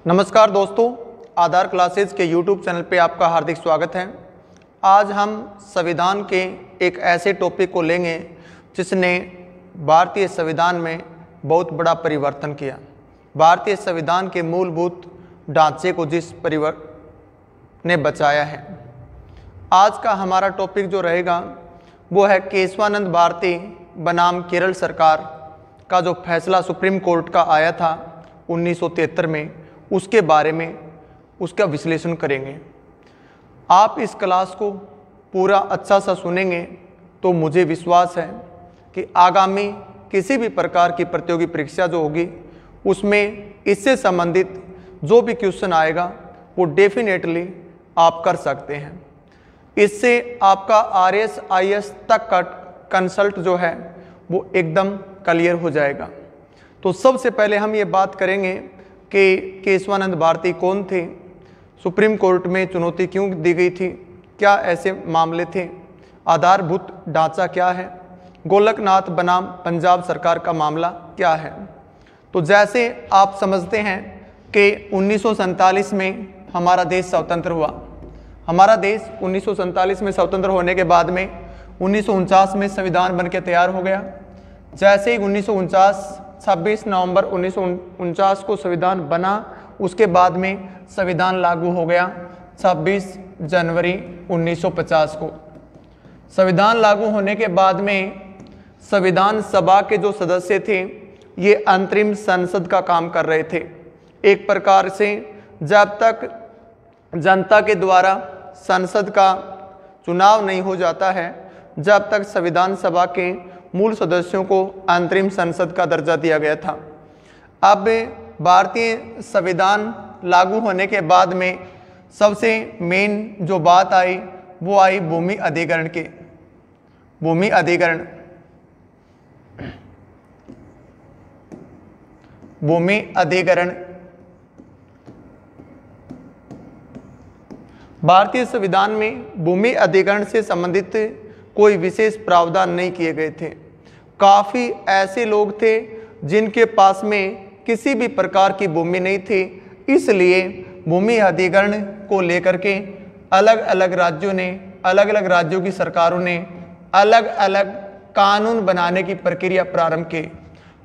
नमस्कार दोस्तों, आधार क्लासेज के YouTube चैनल पे आपका हार्दिक स्वागत है। आज हम संविधान के एक ऐसे टॉपिक को लेंगे जिसने भारतीय संविधान में बहुत बड़ा परिवर्तन किया। भारतीय संविधान के मूलभूत ढांचे को जिस परिवर्तन ने बचाया है। आज का हमारा टॉपिक जो रहेगा वो है केशवानंद भारती बनाम केरल सरकार का जो फैसला सुप्रीम कोर्ट का आया था 1973 में, उसके बारे में उसका विश्लेषण करेंगे। आप इस क्लास को पूरा अच्छा सा सुनेंगे तो मुझे विश्वास है कि आगामी किसी भी प्रकार की प्रतियोगी परीक्षा जो होगी उसमें इससे संबंधित जो भी क्वेश्चन आएगा वो डेफिनेटली आप कर सकते हैं। इससे आपका RS IS तक का कंसल्ट जो है वो एकदम क्लियर हो जाएगा। तो सबसे पहले हम ये बात करेंगे कि केशवानंद भारती कौन थे, सुप्रीम कोर्ट में चुनौती क्यों दी गई थी, क्या ऐसे मामले थे, आधारभूत ढांचा क्या है, गोलकनाथ बनाम पंजाब सरकार का मामला क्या है। तो जैसे आप समझते हैं कि 1947 में हमारा देश स्वतंत्र हुआ। हमारा देश 1947 में स्वतंत्र होने के बाद में 1949 में संविधान बनके तैयार हो गया। जैसे ही 1949 26 नवंबर 1949 को संविधान बना, उसके बाद में संविधान लागू हो गया 26 जनवरी 1950 को। संविधान लागू होने के बाद में संविधान सभा के जो सदस्य थे ये अंतरिम संसद का काम कर रहे थे। एक प्रकार से जब तक जनता के द्वारा संसद का चुनाव नहीं हो जाता है, जब तक संविधान सभा के मूल सदस्यों को अंतरिम संसद का दर्जा दिया गया था। अब भारतीय संविधान लागू होने के बाद में सबसे मेन जो बात आई वो आई भूमि अधिग्रहण की। भूमि अधिग्रहण, भूमि अधिग्रहण भारतीय संविधान में भूमि अधिग्रहण से संबंधित कोई विशेष प्रावधान नहीं किए गए थे। काफ़ी ऐसे लोग थे जिनके पास में किसी भी प्रकार की भूमि नहीं थी, इसलिए भूमि अधिग्रहण को लेकर के अलग अलग राज्यों की सरकारों ने अलग अलग कानून बनाने की प्रक्रिया प्रारंभ की।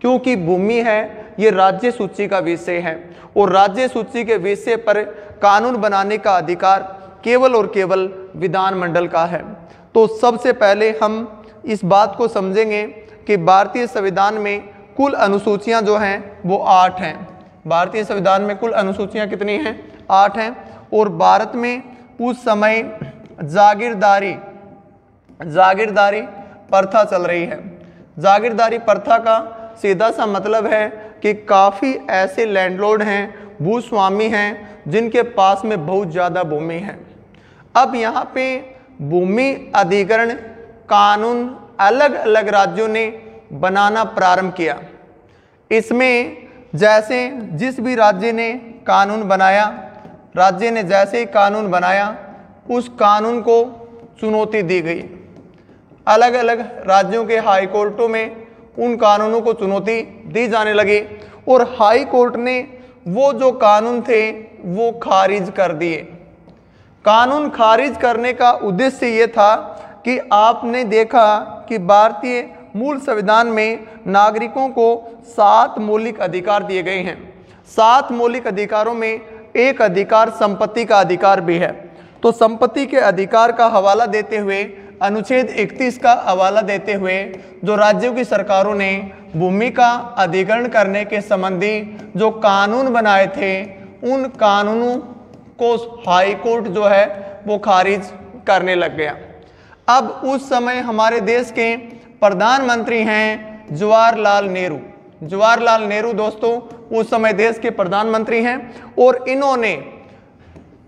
क्योंकि भूमि है ये राज्य सूची का विषय है और राज्य सूची के विषय पर कानून बनाने का अधिकार केवल और केवल विधानमंडल का है। तो सबसे पहले हम इस बात को समझेंगे कि भारतीय संविधान में कुल अनुसूचियां जो हैं वो 8 हैं। भारतीय संविधान में कुल अनुसूचियां कितनी हैं? 8 हैं। और भारत में उस समय जागीरदारी प्रथा चल रही है। जागीरदारी प्रथा का सीधा सा मतलब है कि काफ़ी ऐसे लैंडलॉर्ड हैं, भूस्वामी हैं जिनके पास में बहुत ज़्यादा भूमि है। अब यहाँ पे भूमि अधिग्रहण कानून अलग अलग राज्यों ने बनाना प्रारंभ किया। इसमें जैसे जिस भी राज्य ने कानून बनाया, राज्य ने जैसे ही कानून बनाया उस कानून को चुनौती दी गई। अलग अलग राज्यों के हाई कोर्टों में उन कानूनों को चुनौती दी जाने लगी और हाई कोर्ट ने वो जो कानून थे वो खारिज कर दिए। कानून खारिज करने का उद्देश्य ये था कि आपने देखा कि भारतीय मूल संविधान में नागरिकों को 7 मौलिक अधिकार दिए गए हैं। 7 मौलिक अधिकारों में एक अधिकार संपत्ति का अधिकार भी है। तो संपत्ति के अधिकार का हवाला देते हुए, अनुच्छेद 31 का हवाला देते हुए जो राज्यों की सरकारों ने भूमि का अधिग्रहण करने के संबंधी जो कानून बनाए थे, उन कानूनों को हाई कोर्ट जो है वो खारिज करने लग गया। अब उस समय हमारे देश के प्रधानमंत्री हैं जवाहरलाल नेहरू। जवाहरलाल नेहरू दोस्तों उस समय देश के प्रधानमंत्री हैं और इन्होंने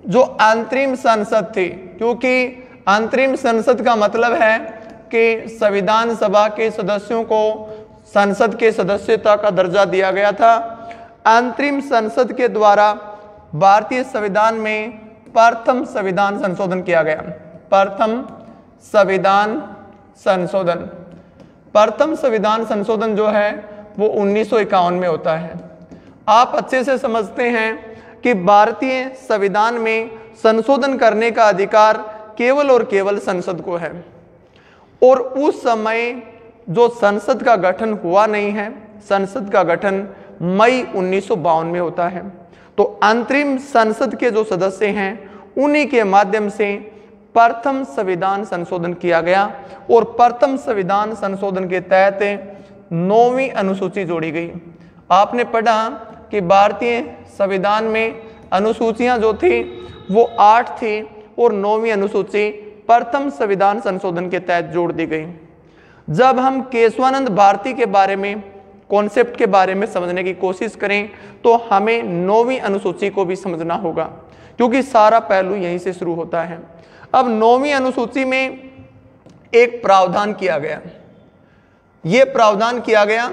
जो अंतरिम संसद थी, क्योंकि अंतरिम संसद का मतलब है कि संविधान सभा के सदस्यों को संसद के सदस्यता का दर्जा दिया गया था। अंतरिम संसद के द्वारा भारतीय संविधान में प्रथम संविधान संशोधन किया गया। प्रथम संविधान संशोधन जो है वो 1951 में होता है। आप अच्छे से समझते हैं कि भारतीय संविधान में संशोधन करने का अधिकार केवल और केवल संसद को है, और उस समय जो संसद का गठन हुआ नहीं है, संसद का गठन मई 1952 में होता है। तो अंतरिम संसद के जो सदस्य हैं उन्हीं के माध्यम से प्रथम संविधान संशोधन किया गया, और प्रथम संविधान संशोधन के तहत 9वीं अनुसूची जोड़ी गई। आपने पढ़ा कि भारतीय संविधान में अनुसूचियां जो थी वो 8 थी, और 9वीं अनुसूची प्रथम संविधान संशोधन के तहत जोड़ दी गई। जब हम केशवानंद भारती के बारे में, कॉन्सेप्ट के बारे में समझने की कोशिश करें तो हमें 9वीं अनुसूची को भी समझना होगा, क्योंकि सारा पहलू यहीं से शुरू होता है। अब 9वीं अनुसूची में एक प्रावधान किया गया, ये प्रावधान किया गया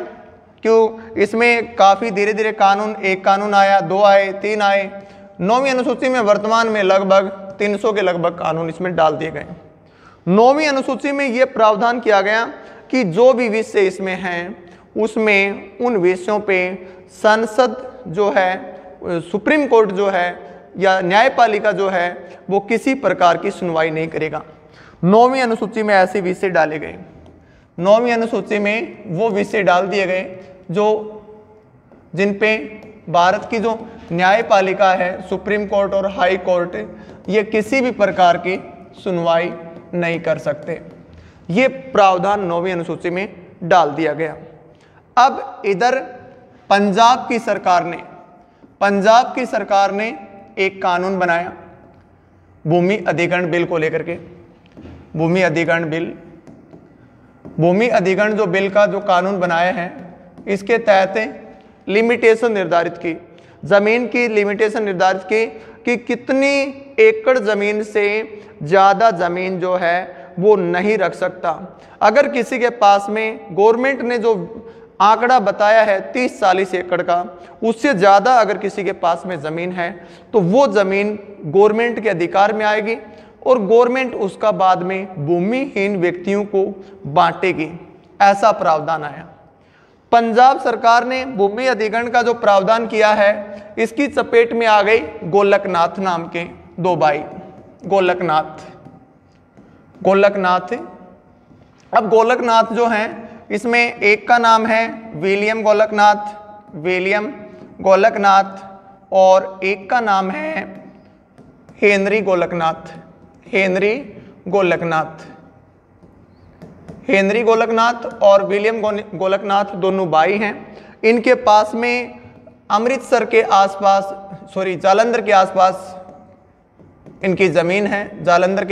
क्यों, इसमें काफ़ी धीरे धीरे कानून, एक कानून आया, 2 आए, 3 आए। 9वीं अनुसूची में वर्तमान में लगभग 300 के लगभग कानून इसमें डाल दिए गए। 9वीं अनुसूची में यह प्रावधान किया गया कि जो भी विषय इसमें हैं उसमें उन विषयों पे संसद जो है, सुप्रीम कोर्ट जो है या न्यायपालिका जो है वो किसी प्रकार की सुनवाई नहीं करेगा। 9वीं अनुसूची में ऐसे विषय डाले गए। 9वीं अनुसूची में वो विषय डाल दिए गए जो जिन पे भारत की जो न्यायपालिका है, सुप्रीम कोर्ट और हाई कोर्ट, ये किसी भी प्रकार की सुनवाई नहीं कर सकते। ये प्रावधान 9वीं अनुसूची में डाल दिया गया। अब इधर पंजाब की सरकार ने एक कानून बनाया भूमि अधिग्रहण बिल को लेकर के। भूमि अधिग्रहण जो बिल का जो कानून बनाया है, इसके तहत लिमिटेशन निर्धारित की, जमीन की लिमिटेशन निर्धारित की कि कितनी एकड़ जमीन से ज़्यादा जमीन जो है वो नहीं रख सकता। अगर किसी के पास में गवर्नमेंट ने जो आंकड़ा बताया है 30-40 एकड़ का, उससे ज़्यादा अगर किसी के पास में ज़मीन है तो वो ज़मीन गवर्नमेंट के अधिकार में आएगी और गवर्नमेंट उसका बाद में भूमिहीन व्यक्तियों को बांटेगी। ऐसा प्रावधान आया। पंजाब सरकार ने भूमि अधिग्रहण का जो प्रावधान किया है, इसकी चपेट में आ गई गोलकनाथ नाम के 2 भाई। गोलकनाथ। अब गोलकनाथ जो हैं, इसमें एक का नाम है विलियम गोलकनाथ और एक का नाम है हेनरी गोलकनाथ और विलियम गोलकनाथ दोनों भाई हैं। इनके पास में अमृतसर के आसपास, जालंधर के आसपास इनकी ज़मीन है। जालंधर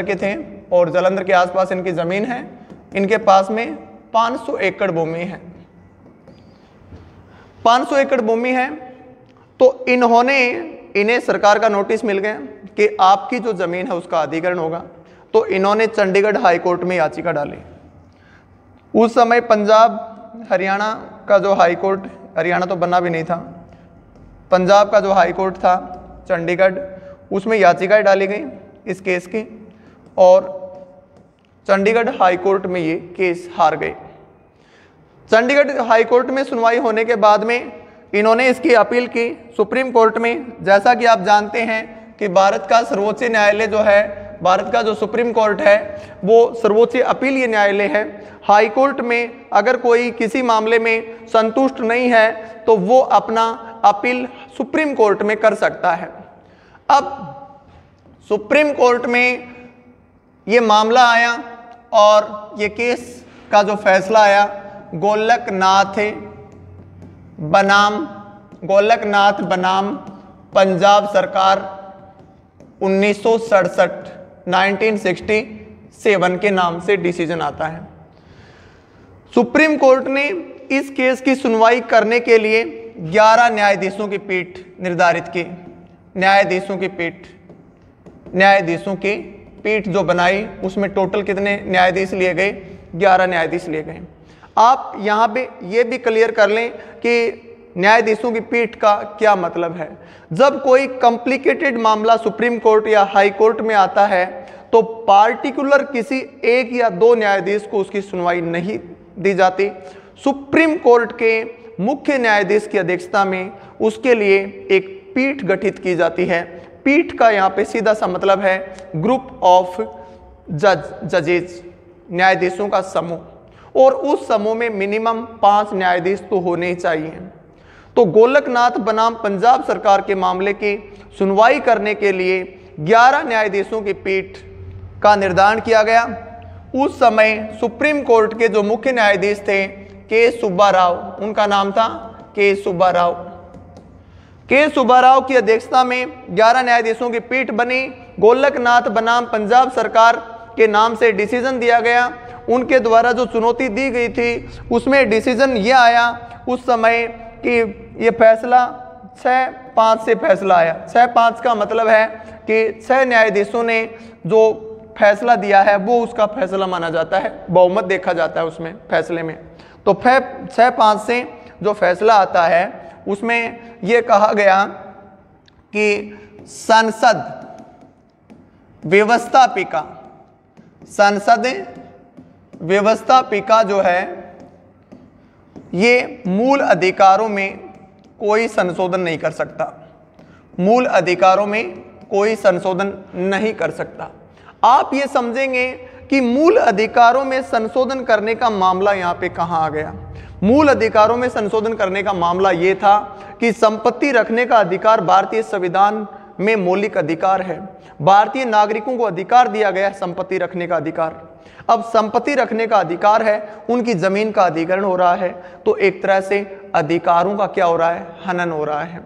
के थे और जालंधर के आसपास इनकी ज़मीन है। इनके पास में 500 एकड़ भूमि है। 500 एकड़ भूमि है तो इन्हें सरकार का नोटिस मिल गया कि आपकी जो ज़मीन है उसका अधिग्रहण होगा। तो इन्होंने चंडीगढ़ हाई कोर्ट में याचिका डाली। उस समय पंजाब हरियाणा का जो हाई कोर्ट, हरियाणा तो बना भी नहीं था, पंजाब का जो हाई कोर्ट था चंडीगढ़, उसमें याचिकाएं डाली गई इस केस की और चंडीगढ़ हाई कोर्ट में ये केस हार गए। चंडीगढ़ हाई कोर्ट में सुनवाई होने के बाद में इन्होंने इसकी अपील की सुप्रीम कोर्ट में। जैसा कि आप जानते हैं कि भारत का सर्वोच्च न्यायालय जो है, भारत का जो सुप्रीम कोर्ट है वो सर्वोच्च अपीलीय न्यायालय है। हाई कोर्ट में अगर कोई किसी मामले में संतुष्ट नहीं है तो वो अपना अपील सुप्रीम कोर्ट में कर सकता है। अब सुप्रीम कोर्ट में ये मामला आया और ये केस का जो फैसला आया, गोलकनाथ बनाम पंजाब सरकार 1967 के नाम से डिसीजन आता है। सुप्रीम कोर्ट ने इस केस की सुनवाई करने के लिए 11 न्यायाधीशों की पीठ निर्धारित की। न्यायाधीशों की पीठ जो बनाई उसमें टोटल कितने न्यायाधीश लिए गए? 11 न्यायाधीश लिए गए। आप यहाँ पे ये भी क्लियर कर लें कि न्यायाधीशों की पीठ का क्या मतलब है। जब कोई कॉम्प्लिकेटेड मामला सुप्रीम कोर्ट या हाई कोर्ट में आता है तो पार्टिकुलर किसी एक या 2 न्यायाधीश को उसकी सुनवाई नहीं दी जाती। सुप्रीम कोर्ट के मुख्य न्यायाधीश की अध्यक्षता में उसके लिए एक पीठ गठित की जाती है। पीठ का यहाँ पे सीधा सा मतलब है ग्रुप ऑफ जजेज, न्यायाधीशों का समूह, और उस समूह में मिनिमम 5 न्यायाधीश तो होने ही चाहिए। तो गोलकनाथ बनाम पंजाब सरकार के मामले की सुनवाई करने के लिए 11 न्यायाधीशों की पीठ का निर्धारण किया गया। उस समय सुप्रीम कोर्ट के जो मुख्य न्यायाधीश थे के सुब्बा राव, उनका नाम था के सुब्बा राव। के सुब्बा राव की अध्यक्षता में 11 न्यायाधीशों की पीठ बनी। गोलकनाथ बनाम पंजाब सरकार के नाम से डिसीजन दिया गया। उनके द्वारा जो चुनौती दी गई थी उसमें डिसीजन ये आया उस समय कि ये फैसला 6-5 से फैसला आया। 6-5 का मतलब है कि 6 न्यायाधीशों ने जो फैसला दिया है वो उसका फैसला माना जाता है, बहुमत देखा जाता है उसमें फैसले में। तो 6-5 से जो फैसला आता है उसमें ये कहा गया कि संसद व्यवस्थापिका जो है ये मूल अधिकारों में कोई संशोधन नहीं कर सकता, मूल अधिकारों में कोई संशोधन नहीं कर सकता। आप ये समझेंगे कि मूल अधिकारों में संशोधन करने का मामला यहाँ पे कहाँ आ गया। मूल अधिकारों में संशोधन करने का मामला ये था कि संपत्ति रखने का अधिकार भारतीय संविधान में मौलिक अधिकार है। भारतीय नागरिकों को अधिकार दिया गया है संपत्ति रखने का अधिकार। अब संपत्ति रखने का अधिकार है, उनकी जमीन का अधिग्रहण हो रहा है, तो एक तरह से अधिकारों का क्या हो रहा है, हनन हो रहा है।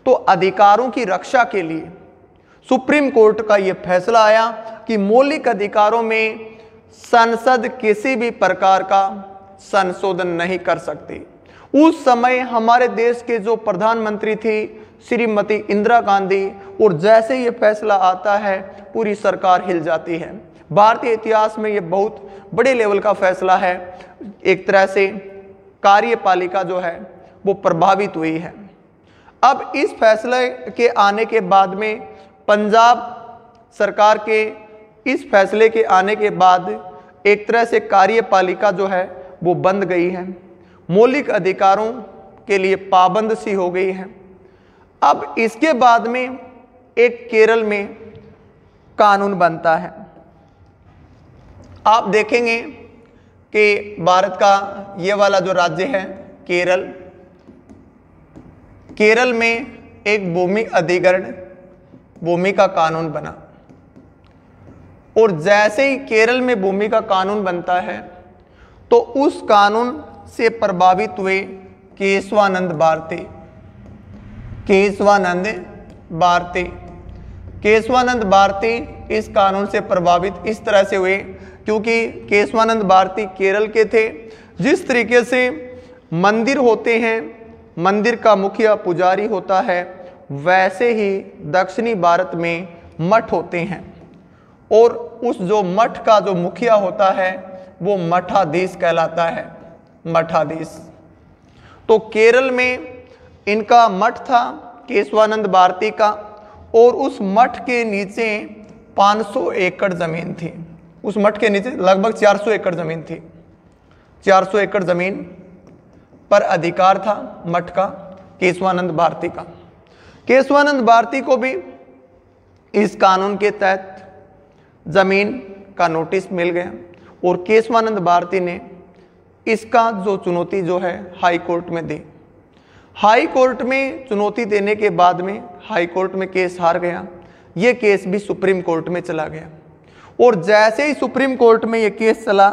तो अधिकारों की रक्षा के लिए सुप्रीम कोर्ट का यह फैसला आया कि मौलिक अधिकारों में संसद किसी भी प्रकार का संशोधन नहीं कर सकती। उस समय हमारे देश के जो प्रधानमंत्री थी श्रीमती इंदिरा गांधी, और जैसे ये फैसला आता है पूरी सरकार हिल जाती है। भारतीय इतिहास में ये बहुत बड़े लेवल का फैसला है। एक तरह से कार्यपालिका जो है वो प्रभावित हुई है। अब इस फैसले के आने के बाद में पंजाब सरकार के इस फैसले के आने के बाद एक तरह से कार्यपालिका जो है वो बंद गई है, मौलिक अधिकारों के लिए पाबंद सी हो गई है। अब इसके बाद में एक केरल में कानून बनता है। आप देखेंगे कि भारत का ये वाला जो राज्य है केरल, केरल में एक भूमि अधिग्रहण भूमि का कानून बना, और जैसे ही केरल में भूमि का कानून बनता है तो उस कानून से प्रभावित हुए केशवानंद भारती। केशवानंद भारती इस कानून से प्रभावित इस तरह से हुए क्योंकि केशवानंद भारती केरल के थे। जिस तरीके से मंदिर होते हैं, मंदिर का मुखिया पुजारी होता है, वैसे ही दक्षिणी भारत में मठ होते हैं, और उस जो मठ का जो मुखिया होता है वो मठाधीश कहलाता है, मठाधीश। तो केरल में इनका मठ था केशवानंद भारती का, और उस मठ के नीचे 500 एकड़ जमीन थी। उस मठ के नीचे लगभग 400 एकड़ जमीन थी। 400 एकड़ जमीन पर अधिकार था मठ का केशवानंद भारती का। केशवानंद भारती को भी इस कानून के तहत जमीन का नोटिस मिल गया, और केशवानंद भारती ने इसका जो चुनौती जो है हाई कोर्ट में दी। हाई कोर्ट में चुनौती देने के बाद में हाई कोर्ट में केस हार गया। ये केस भी सुप्रीम कोर्ट में चला गया, और जैसे ही सुप्रीम कोर्ट में ये केस चला,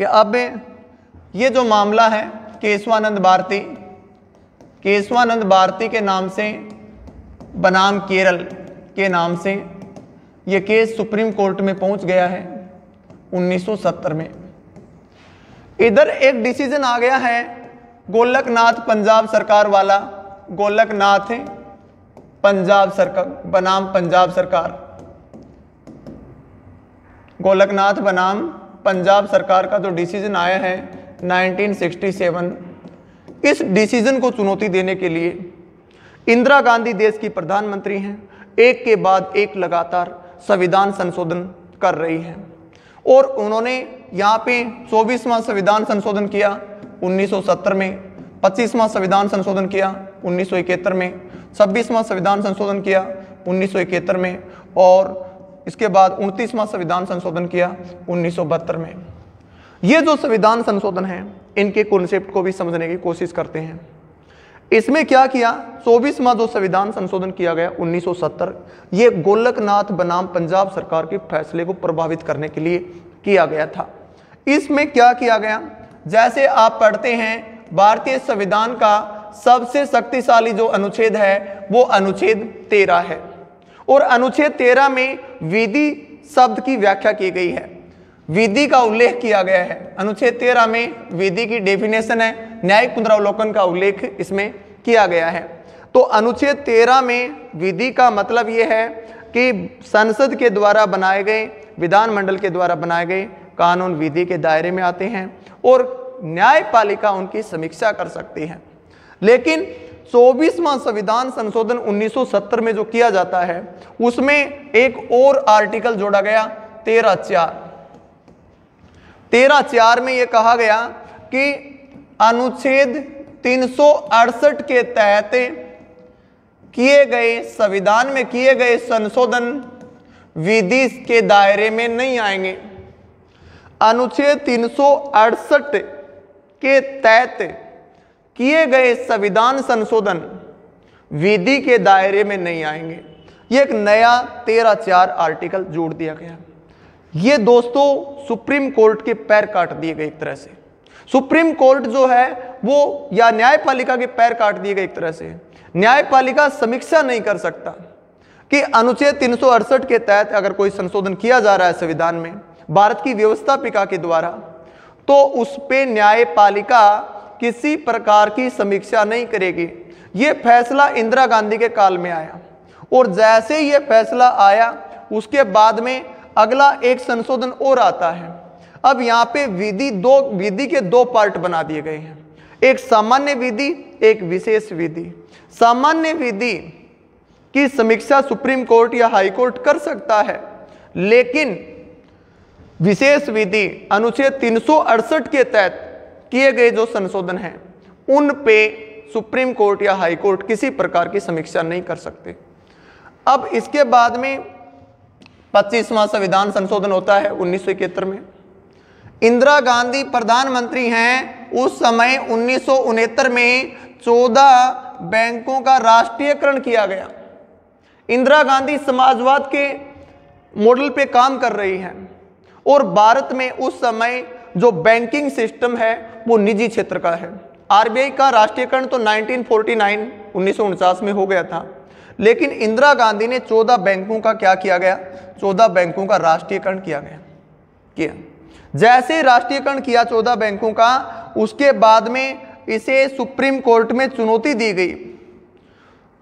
अब ये जो मामला है केशवानंद भारती के नाम से बनाम केरल के नाम से ये केस सुप्रीम कोर्ट में पहुंच गया है 1970 में। इधर एक डिसीजन आ गया है गोलकनाथ पंजाब सरकार वाला, गोलकनाथ पंजाब सरकार बनाम पंजाब सरकार, गोलकनाथ बनाम पंजाब सरकार का जो डिसीजन आया है 1967। इस डिसीजन को चुनौती देने के लिए इंदिरा गांधी देश की प्रधानमंत्री हैं, एक के बाद एक लगातार संविधान संशोधन कर रही हैं, और उन्होंने यहाँ पे 24वां संविधान संशोधन किया 1970 में, 25वां संविधान संशोधन किया 1971 में, 26वां संविधान संशोधन किया 1971 में, और इसके बाद 29वां संविधान संशोधन किया 1972 में। ये जो संविधान संशोधन हैं इनके कॉन्सेप्ट को भी समझने की कोशिश करते हैं। इसमें क्या किया, 24वां जो संविधान संशोधन किया गया 1970, ये गोलकनाथ बनाम पंजाब सरकार के फैसले को प्रभावित करने के लिए किया गया था। इसमें क्या किया गया, जैसे आप पढ़ते हैं भारतीय संविधान का सबसे शक्तिशाली जो अनुच्छेद है वो अनुच्छेद 13 है, और अनुच्छेद 13 में विधि शब्द की व्याख्या की गई है, विधि का उल्लेख किया गया है। अनुच्छेद 13 में विधि की डेफिनेशन है, न्यायिक पुनरावलोकन का उल्लेख इसमें किया गया है। तो अनुच्छेद 13 में विधि का मतलब यह है कि संसद के द्वारा बनाए गए, विधानमंडल के द्वारा बनाए गए कानून विधि के दायरे में आते हैं और न्यायपालिका उनकी समीक्षा कर सकती है। लेकिन 24वां संविधान संशोधन 1970 में जो किया जाता है उसमें एक और आर्टिकल जोड़ा गया 13(4) में यह कहा गया कि अनुच्छेद 368 के तहत किए गए, संविधान में किए गए संशोधन विधि के दायरे में नहीं आएंगे। अनुच्छेद 368 के तहत किए गए संविधान संशोधन विधि के दायरे में नहीं आएंगे। ये एक नया 13(4) आर्टिकल जोड़ दिया गया। ये दोस्तों सुप्रीम कोर्ट के पैर काट दिए गए एक तरह से। सुप्रीम कोर्ट जो है वो, या न्यायपालिका के पैर काट दिए गए एक तरह से। न्यायपालिका समीक्षा नहीं कर सकता कि अनुच्छेद 368 के तहत अगर कोई संशोधन किया जा रहा है संविधान में भारत की व्यवस्थापिका के द्वारा, तो उस पे न्यायपालिका किसी प्रकार की समीक्षा नहीं करेगी। यह फैसला इंदिरा गांधी के काल में आया, और जैसे ही यह फैसला आया उसके बाद में अगला एक संशोधन और आता है। अब यहाँ पे विधि के दो पार्ट बना दिए गए हैं, एक सामान्य विधि, एक विशेष विधि। सामान्य विधि की समीक्षा सुप्रीम कोर्ट या हाई कोर्ट कर सकता है, लेकिन विशेष विधि अनुच्छेद 368 के तहत किए गए जो संशोधन हैं उन पे सुप्रीम कोर्ट या हाई कोर्ट किसी प्रकार की समीक्षा नहीं कर सकते। अब इसके बाद में 25वां संविधान संशोधन होता है 1971 में। इंदिरा गांधी प्रधानमंत्री हैं उस समय 1969 में 14 बैंकों का राष्ट्रीयकरण किया गया। इंदिरा गांधी समाजवाद के मॉडल पे काम कर रही हैं, और भारत में उस समय जो बैंकिंग सिस्टम है वो निजी क्षेत्र का है। आरबीआई का राष्ट्रीयकरण तो 1949 में हो गया था, लेकिन इंदिरा गांधी ने 14 बैंकों का क्या किया गया, 14 बैंकों का राष्ट्रीयकरण किया। जैसे राष्ट्रीयकरण किया 14 बैंकों का, उसके बाद में इसे सुप्रीम कोर्ट में चुनौती दी गई,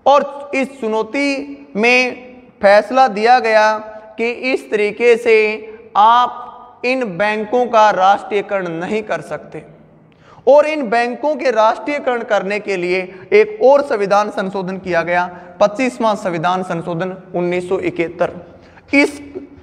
और इस चुनौती में फैसला दिया गया कि इस तरीके से आप इन बैंकों का राष्ट्रीयकरण नहीं कर सकते, और इन बैंकों के राष्ट्रीयकरण करने के लिए एक और संविधान संशोधन किया गया, 25वां संविधान संशोधन 1971। इस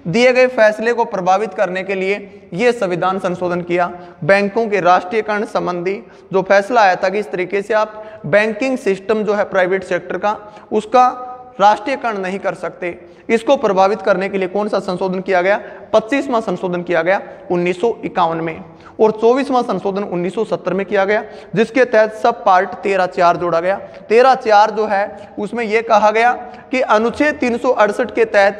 दिए गए फैसले को प्रभावित करने के लिए यह संविधान संशोधन किया। बैंकों के राष्ट्रीयकरण संबंधी जो फैसला आया था कि इस तरीके से आप बैंकिंग सिस्टम जो है प्राइवेट सेक्टर का, उसका राष्ट्रीयकरण नहीं कर सकते, इसको प्रभावित करने के लिए कौन सा संशोधन किया गया, 25वां संशोधन किया गया 1951 में, और 24वां संशोधन 1970 में किया गया, जिसके तहत सब पार्ट 13(4) जोड़ा गया। 13(4) जो है उसमें यह कहा गया कि अनुच्छेद 368 के तहत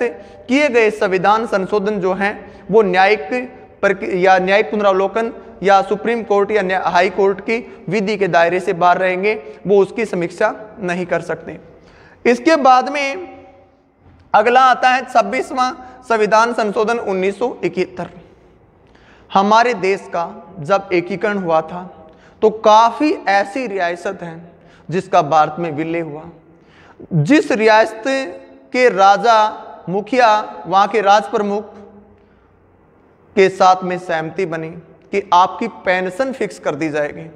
किए गए संविधान संशोधन जो हैं वो न्यायिक पुनरावलोकन या सुप्रीम कोर्ट या हाई कोर्ट की विधि के दायरे से बाहर रहेंगे, वो उसकी समीक्षा नहीं कर सकते। इसके बाद में अगला आता है 26वां संविधान संशोधन 1971। हमारे देश का जब एकीकरण हुआ था तो काफ़ी ऐसी रियासत हैं जिसका भारत में विलय हुआ। जिस रियासत के राजा मुखिया वहाँ के राज प्रमुख के साथ में सहमति बनी कि आपकी पेंशन फिक्स कर दी जाएगी,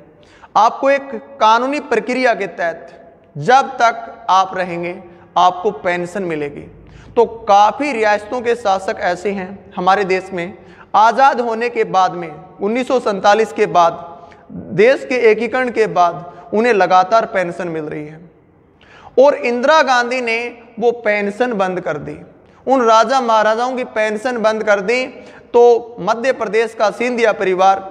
आपको एक कानूनी प्रक्रिया के तहत जब तक आप रहेंगे आपको पेंशन मिलेगी। तो काफ़ी रियासतों के शासक ऐसे हैं हमारे देश में, आज़ाद होने के बाद में 1947 के बाद, देश के एकीकरण के बाद उन्हें लगातार पेंशन मिल रही है। और इंदिरा गांधी ने वो पेंशन बंद कर दी, उन राजा महाराजाओं की पेंशन बंद कर दी। तो मध्य प्रदेश का सिंधिया परिवार,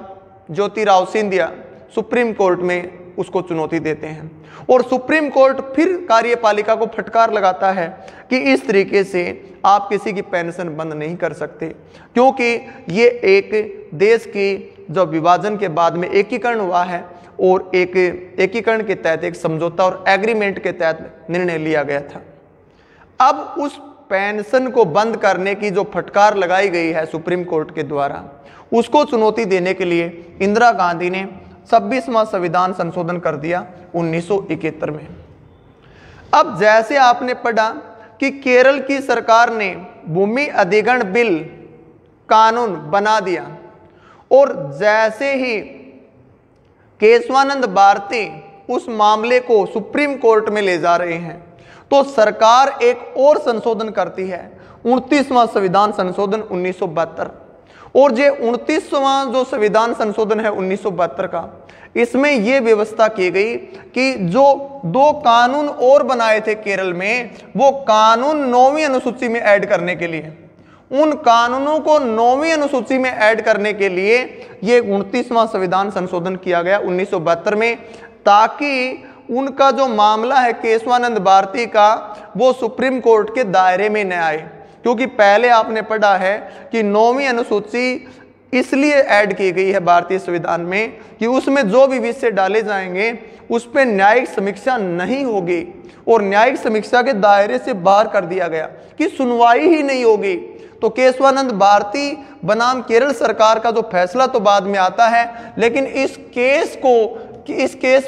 ज्योतिराव सिंधिया, सुप्रीम कोर्ट में उसको चुनौती देते हैं और सुप्रीम कोर्ट फिर कार्यपालिका को फटकार लगाता है कि इस तरीके से आप किसी की पेंशन बंद नहीं कर सकते, क्योंकि ये एक देश की जो विभाजन के बाद में एकीकरण हुआ है और एक एकीकरण के तहत एक समझौता और एग्रीमेंट के तहत निर्णय लिया गया था। अब उस पेंशन को बंद करने की जो फटकार लगाई गई है सुप्रीम कोर्ट के द्वारा, उसको चुनौती देने के लिए इंदिरा गांधी ने 26वां संविधान संशोधन कर दिया 1971 में। अब जैसे आपने पढ़ा कि केरल की सरकार ने भूमि अधिग्रहण बिल कानून बना दिया और जैसे ही केशवानंद भारती उस मामले को सुप्रीम कोर्ट में ले जा रहे हैं, तो सरकार एक और संशोधन करती है, 29वां संविधान संशोधन 1972। और ये 29वां जो संविधान संशोधन है 1972 का, इसमें यह व्यवस्था की गई कि जो 2 कानून और बनाए थे केरल में, वो कानून 9वीं अनुसूची में ऐड करने के लिए, उन कानूनों को 9वीं अनुसूची में ऐड करने के लिए ये 29वां संविधान संशोधन किया गया 1972 में, ताकि उनका जो मामला है केशवानंद भारती का, वो सुप्रीम कोर्ट के दायरे में न आए। क्योंकि पहले आपने पढ़ा है कि 9वीं अनुसूची इसलिए ऐड की गई है भारतीय संविधान में कि उसमें जो भी विषय डाले जाएंगे उस पर न्यायिक समीक्षा नहीं होगी, और न्यायिक समीक्षा के दायरे से बाहर कर दिया गया कि सुनवाई ही नहीं होगी। तो केशवानंद भारती बनाम केरल सरकार का जो फैसला तो बाद में आता है, लेकिन इस केस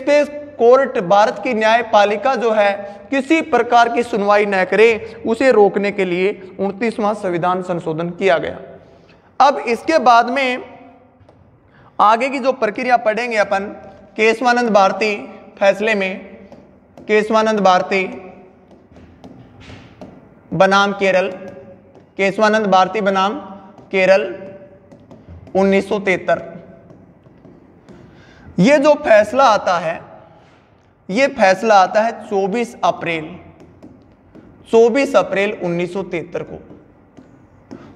पे कोर्ट, भारत की न्यायपालिका जो है किसी प्रकार की सुनवाई न करे, उसे रोकने के लिए 29वां संविधान संशोधन किया गया। अब इसके बाद में आगे की जो प्रक्रिया पढ़ेंगे अपन, केशवानंद भारती फैसले में, केशवानंद भारती बनाम केरल, केशवानंद भारती बनाम केरल 1973। ये जो फैसला आता है, ये फैसला आता है 24 अप्रैल 1973 को।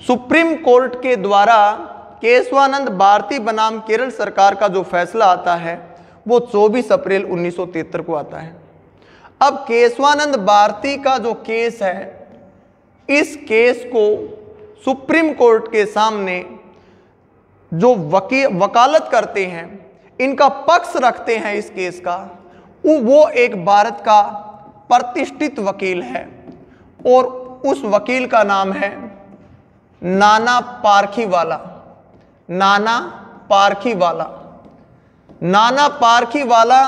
सुप्रीम कोर्ट के द्वारा केशवानंद भारती बनाम केरल सरकार का जो फैसला आता है वो 24 अप्रैल 1973 को आता है। अब केशवानंद भारती का जो केस है, इस केस को सुप्रीम कोर्ट के सामने जो वकालत करते हैं, इनका पक्ष रखते हैं इस केस का, वो एक भारत का प्रतिष्ठित वकील है और उस वकील का नाम है नाना पारखीवाला। नाना पारखीवाला, नाना पारखीवाला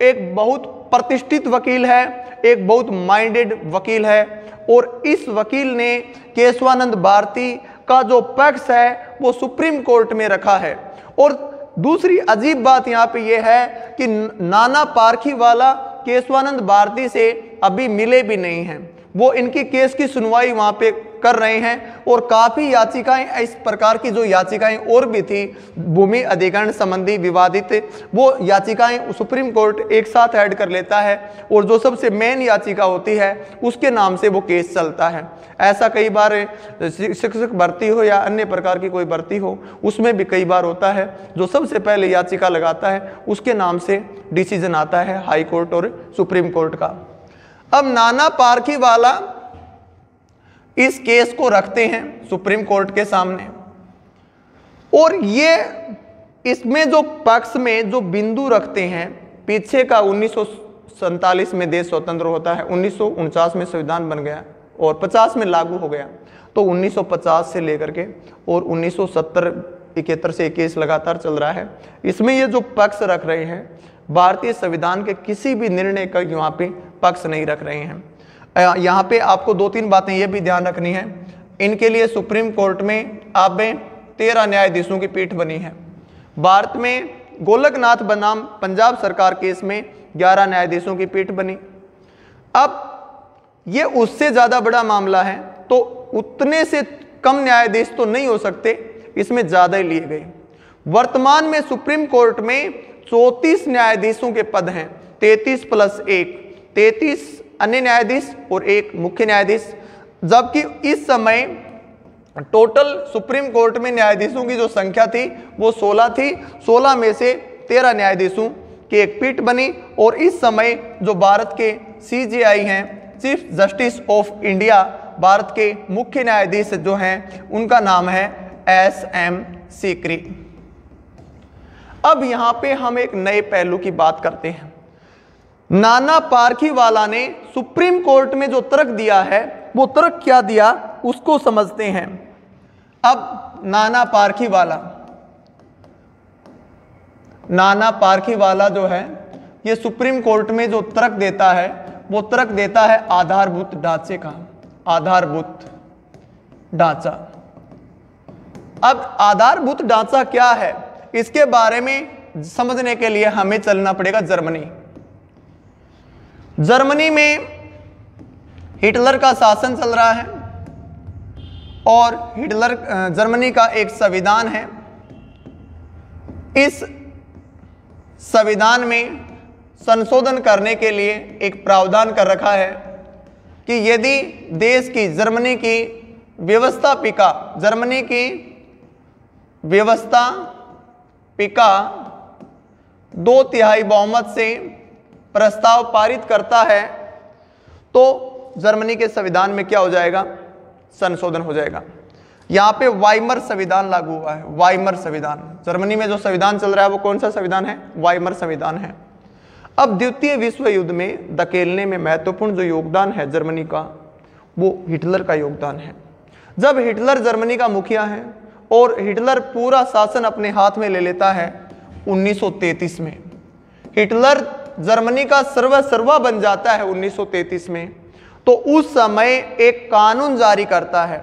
एक बहुत प्रतिष्ठित वकील है, एक बहुत माइंडेड वकील है, और इस वकील ने केशवानंद भारती का जो पक्ष है वो सुप्रीम कोर्ट में रखा है। और दूसरी अजीब बात यहाँ पे ये है कि नाना पारखीवाला केशवानंद भारती से अभी मिले भी नहीं हैं, वो इनकी केस की सुनवाई वहाँ पे कर रहे हैं। और काफ़ी याचिकाएं, इस प्रकार की जो याचिकाएं और भी थी भूमि अधिग्रहण संबंधी विवादित, वो याचिकाएं सुप्रीम कोर्ट एक साथ ऐड कर लेता है, और जो सबसे मेन याचिका होती है उसके नाम से वो केस चलता है। ऐसा कई बार शिक्षक भर्ती हो या अन्य प्रकार की कोई भर्ती हो, उसमें भी कई बार होता है, जो सबसे पहले याचिका लगाता है उसके नाम से डिसीजन आता है हाई कोर्ट और सुप्रीम कोर्ट का। अब नाना पारखीवाला इस केस को रखते हैं सुप्रीम कोर्ट के सामने, और ये इसमें जो पक्ष में जो बिंदु रखते हैं, पीछे का 1947 में देश स्वतंत्र होता है, 1949 में संविधान बन गया और 50 में लागू हो गया, तो 1950 से लेकर के और 1970-71 से केस लगातार चल रहा है। इसमें ये जो पक्ष रख रहे हैं भारतीय संविधान के किसी भी निर्णय का यहाँ पे पक्ष नहीं रख रहे हैं। यहाँ पे आपको 2-3 बातें ये भी ध्यान रखनी है। इनके लिए सुप्रीम कोर्ट में अब 13 न्यायाधीशों की पीठ बनी है। भारत में गोलकनाथ बनाम पंजाब सरकार केस में 11 न्यायाधीशों की पीठ बनी। अब ये उससे ज़्यादा बड़ा मामला है तो उतने से कम न्यायाधीश तो नहीं हो सकते, इसमें ज़्यादा ही लिए गए। वर्तमान में सुप्रीम कोर्ट में 34 न्यायाधीशों के पद हैं, 33 प्लस 1, 33 अन्य न्यायाधीश और 1 मुख्य न्यायाधीश। जबकि इस समय टोटल सुप्रीम कोर्ट में न्यायाधीशों की जो संख्या थी वो 16 थी। 16 में से 13 न्यायाधीशों की एक पीठ बनी और इस समय जो भारत के CJI हैं, chief justice of India, Bharat के मुख्य न्यायाधीश जो हैं उनका नाम है SM सीकरी। अब यहाँ पे हम एक नए पहलू की बात करते हैं। नाना पारखीवाला ने सुप्रीम कोर्ट में जो तर्क दिया है वो तर्क क्या दिया उसको समझते हैं। अब नाना पारखीवाला जो है ये सुप्रीम कोर्ट में जो तर्क देता है वो तर्क देता है आधारभूत ढांचे का, आधारभूत ढांचा। अब आधारभूत ढांचा क्या है इसके बारे में समझने के लिए हमें चलना पड़ेगा जर्मनी में हिटलर का शासन चल रहा है और जर्मनी का एक संविधान है। इस संविधान में संशोधन करने के लिए एक प्रावधान कर रखा है कि यदि देश की जर्मनी की व्यवस्थापिका 2/3 बहुमत से प्रस्ताव पारित करता है तो जर्मनी के संविधान में क्या हो जाएगा, संशोधन हो जाएगा। यहाँ पे वाइमर संविधान लागू हुआ है। वाइमर संविधान, जर्मनी में जो संविधान चल रहा है वो कौन सा संविधान है, वाइमर संविधान है। अब द्वितीय विश्व युद्ध में धकेलने में महत्वपूर्ण जो योगदान है जर्मनी का वो हिटलर का योगदान है। जब हिटलर जर्मनी का मुखिया है और हिटलर पूरा शासन अपने हाथ में ले लेता है 1933 में, हिटलर जर्मनी का सर्वा बन जाता है 1933 में, तो उस समय एक कानून जारी करता है।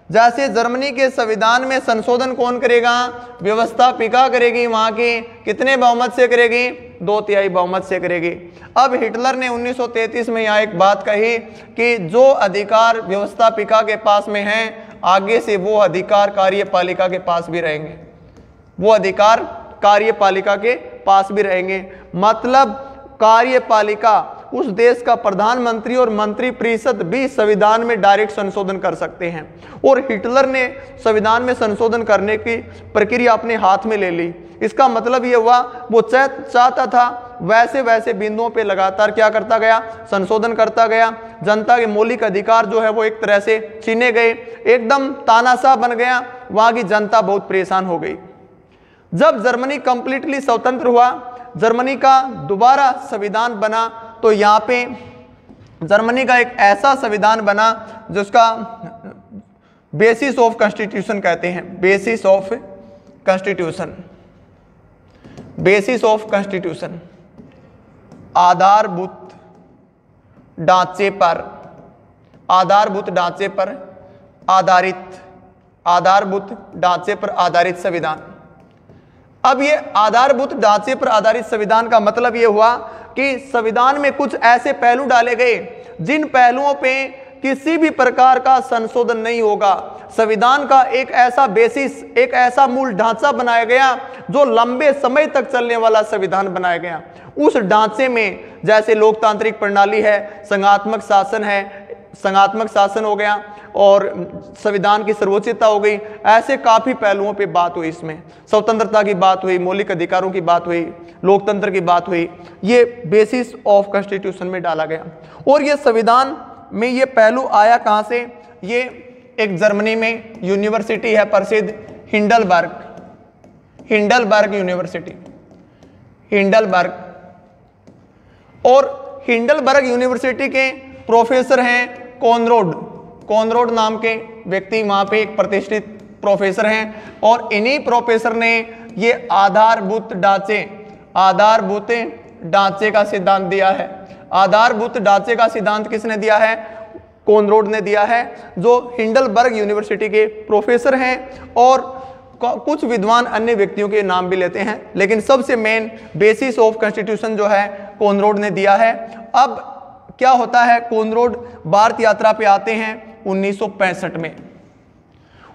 जैसे जर्मनी के संविधान में संशोधन कौन करेगा, व्यवस्थापिका करेगी, वहां की कितने बहुमत से करेगी, 2/3 बहुमत से करेगी। अब हिटलर ने 1933 में यहाँ एक बात कही कि जो अधिकार व्यवस्थापिका के पास में हैं आगे से वो अधिकार कार्यपालिका के पास भी रहेंगे, वो अधिकार कार्यपालिका के पास भी रहेंगे। मतलब कार्यपालिका, उस देश का प्रधानमंत्री और मंत्रिपरिषद भी संविधान में डायरेक्ट संशोधन कर सकते हैं। और हिटलर ने संविधान में संशोधन करने की प्रक्रिया अपने हाथ में ले ली। इसका मतलब ये हुआ वो चाहता था वैसे वैसे बिंदुओं पे लगातार क्या करता गया, संशोधन करता गया। जनता के मौलिक अधिकार जो है वो एक तरह से छीने गए, एकदम तानाशाह बन गया, वहां की जनता बहुत परेशान हो गई। जब जर्मनी कंप्लीटली स्वतंत्र हुआ, जर्मनी का दोबारा संविधान बना, तो यहाँ पे जर्मनी का एक ऐसा संविधान बना जिसका बेसिस ऑफ कॉन्स्टिट्यूशन कहते हैं, basis of constitution, basis of constitution, आधारभूत ढांचे पर, आधारभूत ढांचे पर आधारित, आधारभूत ढांचे पर आधारित संविधान। अब ये आधारभूत ढांचे पर आधारित संविधान का मतलब ये हुआ कि संविधान में कुछ ऐसे पहलू डाले गए जिन पहलुओं पे किसी भी प्रकार का संशोधन नहीं होगा। संविधान का एक ऐसा बेसिस, एक ऐसा मूल ढांचा बनाया गया जो लंबे समय तक चलने वाला संविधान बनाया गया। उस ढांचे में जैसे लोकतांत्रिक प्रणाली है, संघात्मक शासन है, संघात्मक शासन हो गया और संविधान की सर्वोच्चता हो गई, ऐसे काफी पहलुओं पे बात हुई। इसमें स्वतंत्रता की बात हुई, मौलिक अधिकारों की बात हुई, लोकतंत्र की बात हुई, ये बेसिस ऑफ कॉन्स्टिट्यूशन में डाला गया। और ये संविधान में ये पहलू आया कहां से, ये एक जर्मनी में यूनिवर्सिटी है प्रसिद्ध, हिंडलबर्ग, हिंडलबर्ग यूनिवर्सिटी, हिंडलबर्ग। और हिंडलबर्ग यूनिवर्सिटी के प्रोफेसर हैं कॉनरोड, कॉनरोड नाम के व्यक्ति वहां पे एक प्रतिष्ठित प्रोफेसर हैं। और इन्हीं प्रोफेसर ने ये आधारभूत ढांचे, आधारभूत ढांचे का सिद्धांत दिया है। आधारभूत ढांचे का सिद्धांत किसने दिया है, कॉनरोड ने दिया है, जो हिंडलबर्ग यूनिवर्सिटी के प्रोफेसर हैं। और कुछ विद्वान अन्य व्यक्तियों के नाम भी लेते हैं, लेकिन सबसे मेन बेसिस ऑफ कॉन्स्टिट्यूशन जो है कॉनरोड ने दिया है। अब क्या होता है, कॉनरोड भारत यात्रा पे आते हैं 1965 में।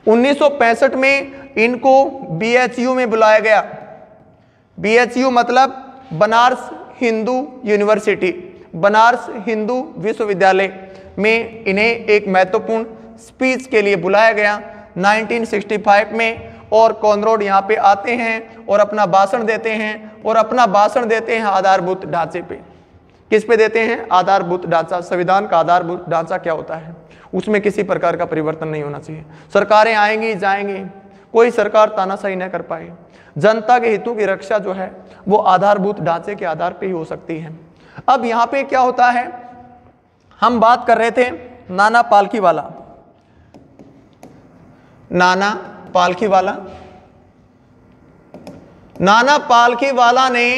1965 में इनको BHU में बुलाया गया। BHU मतलब बनारस हिंदू यूनिवर्सिटी, बनारस हिंदू विश्वविद्यालय में इन्हें एक महत्वपूर्ण स्पीच के लिए बुलाया गया 1965 में। और कॉनरैड यहाँ पे आते हैं और अपना भाषण देते हैं, और अपना भाषण देते हैं आधारभूत ढांचे पे। किस पे देते हैं? आधारभूत ढांचा। संविधान का आधारभूत ढांचा क्या होता है? उसमें किसी प्रकार का परिवर्तन नहीं होना चाहिए। सरकारें आएंगी जाएंगी, कोई सरकार तानाशाही न कर पाए। जनता के हितों की रक्षा जो है वो आधारभूत ढांचे के आधार पे ही हो सकती है। अब यहाँ पे क्या होता है, हम बात कर रहे थे नाना पालखीवाला। नाना पालखीवाला ने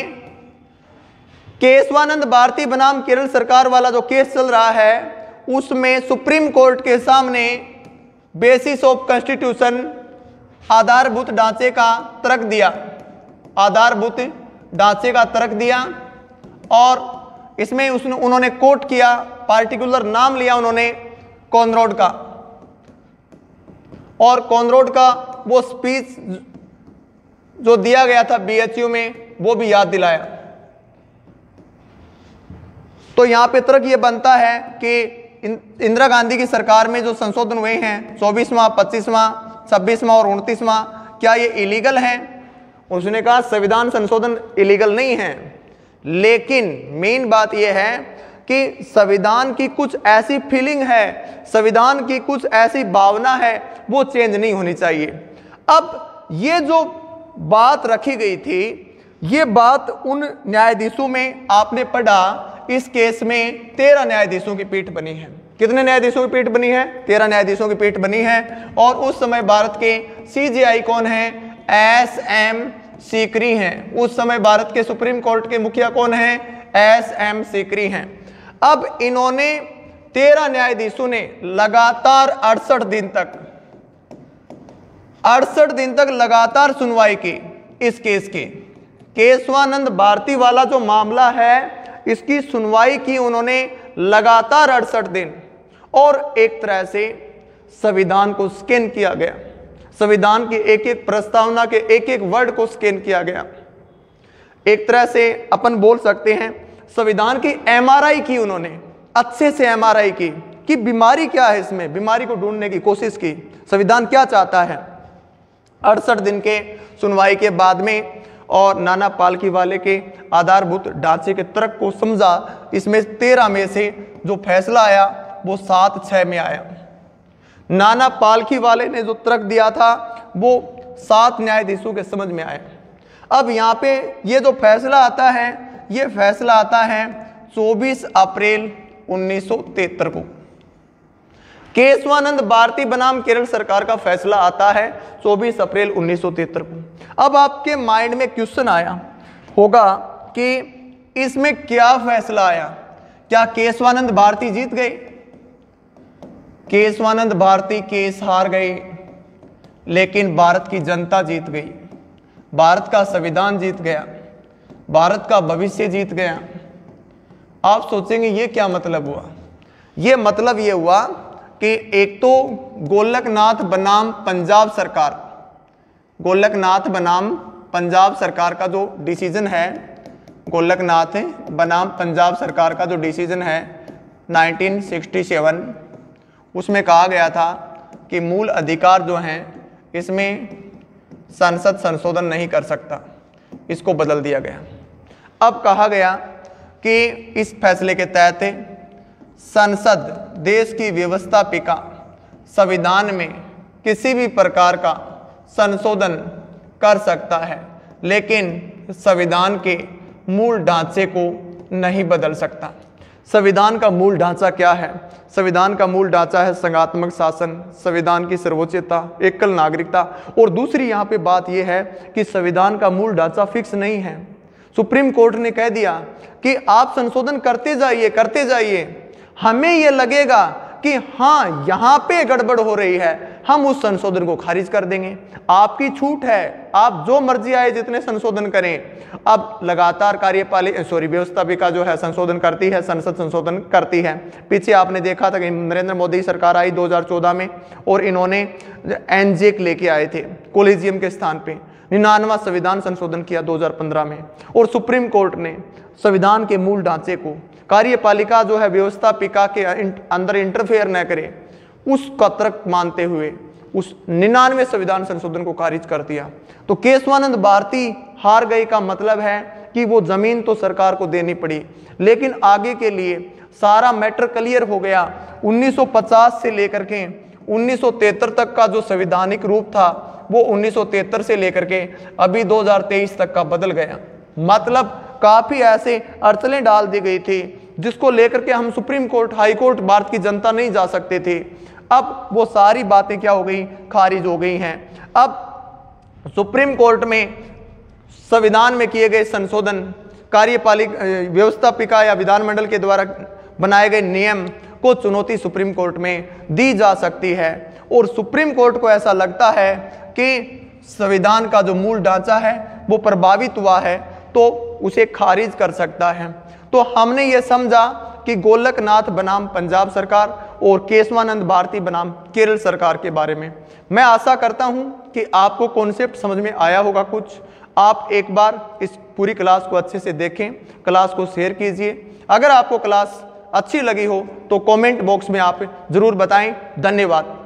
केशवानंद भारती बनाम केरल सरकार वाला जो केस चल रहा है उसमें सुप्रीम कोर्ट के सामने बेसिस ऑफ कॉन्स्टिट्यूशन आधारभूत ढांचे का तर्क दिया। आधारभूत ढांचे का तर्क दिया और इसमें उन्होंने कोट किया, पार्टिकुलर नाम लिया उन्होंने कॉनरैड का, और कॉनरैड का वो स्पीच जो दिया गया था BHU में वो भी याद दिलाया। तो यहां पे तर्क ये बनता है कि इंदिरा गांधी की सरकार में जो संशोधन हुए हैं 24वां, 25वां, 26वां और 29वां, क्या ये इलीगल हैं? उसने कहा संविधान संशोधन इलीगल नहीं है, लेकिन मेन बात यह है कि संविधान की कुछ ऐसी फीलिंग है, संविधान की कुछ ऐसी भावना है, वो चेंज नहीं होनी चाहिए। अब ये जो बात रखी गई थी, ये बात उन न्यायाधीशों में आपने पढ़ा, इस केस में 13 न्यायाधीशों की पीठ बनी है। कितने न्यायाधीशों की पीठ बनी है? 13 न्यायाधीशों की पीठ बनी है। और उस समय भारत के CJI कौन है? SM सीकरी हैं। उस समय भारत के सुप्रीम कोर्ट के मुखिया कौन है? SM सीकरी हैं। अब इन्होंने 13 न्यायाधीशों ने लगातार 68 दिन तक लगातार सुनवाई की इस केस की। केशवानंद भारती वाला जो मामला है इसकी सुनवाई की उन्होंने लगातार 68 दिन, और एक तरह से संविधान को स्कैन किया गया। संविधान की एक एक प्रस्तावना के एक एक वर्ड को स्कैन किया गया। एक तरह से अपन बोल सकते हैं संविधान की MRI की उन्होंने, अच्छे से MRI की कि बीमारी क्या है इसमें, बीमारी को ढूंढने की कोशिश की, संविधान क्या चाहता है। 68 दिन के सुनवाई के बाद में और नाना पालखीवाले के आधारभूत ढांचे के तर्क को समझा, इसमें 13 में से जो फैसला आया वो 7-6 में आया। नाना पालखीवाले ने जो तर्क दिया था वो 7 न्यायाधीशों के समझ में आया। अब यहाँ पे ये जो फैसला आता है, ये फैसला आता है 24 अप्रैल 1973 को। केशवानंद भारती बनाम केरल सरकार का फैसला आता है 24 अप्रैल 1973 को। अब आपके माइंड में क्वेश्चन आया होगा कि इसमें क्या फैसला आया? क्या केशवानंद भारती जीत गए? केशवानंद भारती केस हार गए, लेकिन भारत की जनता जीत गई, भारत का संविधान जीत गया, भारत का भविष्य जीत गया। आप सोचेंगे ये क्या मतलब हुआ? ये मतलब ये हुआ कि एक तो गोलकनाथ बनाम पंजाब सरकार, गोलकनाथ बनाम पंजाब सरकार का जो डिसीजन है, गोलकनाथ बनाम पंजाब सरकार का जो डिसीजन है 1967, उसमें कहा गया था कि मूल अधिकार जो हैं इसमें संसद संशोधन नहीं कर सकता, इसको बदल दिया गया। अब कहा गया कि इस फैसले के तहत संसद देश की व्यवस्थापिका संविधान में किसी भी प्रकार का संशोधन कर सकता है, लेकिन संविधान के मूल ढांचे को नहीं बदल सकता। संविधान का मूल ढांचा क्या है? संविधान का मूल ढांचा है संघात्मक शासन, संविधान की सर्वोच्चता, एकल नागरिकता। और दूसरी यहाँ पे बात यह है कि संविधान का मूल ढांचा फिक्स नहीं है। सुप्रीम कोर्ट ने कह दिया कि आप संशोधन करते जाइए, हमें यह लगेगा कि हाँ यहाँ पे गड़बड़ हो रही है, हम उस संशोधन को खारिज कर देंगे। आपकी छूट है, आप जो मर्जी आए जितने संशोधन करें। अब लगातार व्यवस्थापिका जो है संशोधन करती है, संसद संशोधन करती है। पीछे आपने देखा था कि नरेंद्र मोदी सरकार आई 2014 में और इन्होंने एनजेक लेके आए थे कोलिजियम के स्थान पे। 99वां संविधान संशोधन किया 2015 में और सुप्रीम कोर्ट ने संविधान के मूल ढांचे को, कार्यपालिका जो है व्यवस्थापिका के अंदर इंटरफेयर न करे, उसका तर्क मानते हुए उस 99वें संविधान संशोधन को खारिज कर दिया। तो केशवानंद भारती हार गए का मतलब है कि वो जमीन तो सरकार को देनी पड़ी, लेकिन आगे के लिए सारा मैटर क्लियर हो गया। 1950 से लेकर के 1973 तक का जो संवैधानिक रूप था वो 1973 से लेकर के अभी 2023 तक का बदल गया। मतलब काफी ऐसे अड़चनें डाल दी गई थी जिसको लेकर के हम supreme court, high court, Bharat की जनता नहीं जा सकते थे। अब वो सारी बातें क्या हो गई, खारिज हो गई हैं। अब सुप्रीम कोर्ट में संविधान में किए गए संशोधन, कार्यपालिका, व्यवस्थापिका या विधानमंडल के द्वारा बनाए गए नियम को चुनौती सुप्रीम कोर्ट में दी जा सकती है और सुप्रीम कोर्ट को ऐसा लगता है कि संविधान का जो मूल ढांचा है वो प्रभावित हुआ है तो उसे खारिज कर सकता है। तो हमने ये समझा कि गोलकनाथ बनाम पंजाब सरकार और केशवानंद भारती बनाम केरल सरकार के बारे में। मैं आशा करता हूं कि आपको कॉन्सेप्ट समझ में आया होगा कुछ। आप एक बार इस पूरी क्लास को अच्छे से देखें, क्लास को शेयर कीजिए। अगर आपको क्लास अच्छी लगी हो तो कमेंट बॉक्स में आप जरूर बताएं। धन्यवाद।